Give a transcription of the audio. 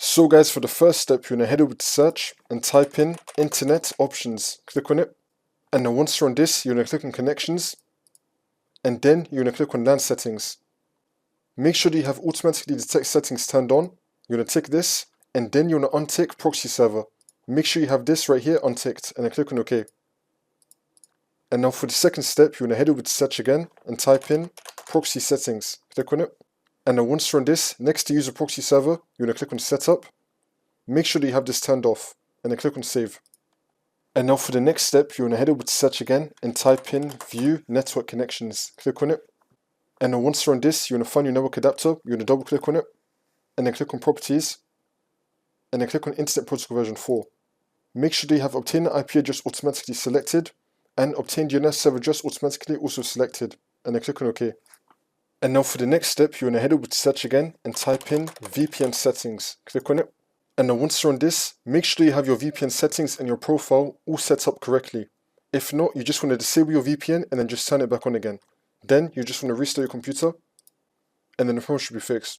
So guys, for the first step, you're going to head over to search and type in Internet Options. Click on it. And then once you're on this, you're going to click on Connections. And then you're going to click on LAN Settings. Make sure that you have automatically detect settings turned on. You're going to tick this. And then you're going to untick Proxy Server. Make sure you have this right here unticked. And then click on OK. And now for the second step, you're going to head over to search again and type in Proxy Settings. Click on it. And then once you're on this, next to User Proxy Server, you're going to click on Setup. Make sure that you have this turned off, and then click on Save. And now for the next step, you're going to head over to search again and type in View Network Connections. Click on it. And then once you're on this, you're going to find your network adapter, you're going to double click on it, and then click on Properties, and then click on Internet Protocol version 4. Make sure that you have Obtain the IP address automatically selected, and Obtain DNS server address automatically also selected, and then click on OK. And now for the next step, you're going to head over to search again and type in VPN settings. Click on it. And then once you're on this, make sure you have your VPN settings and your profile all set up correctly. If not, you just want to disable your VPN and then just turn it back on again. Then you just want to restart your computer and then the problem should be fixed.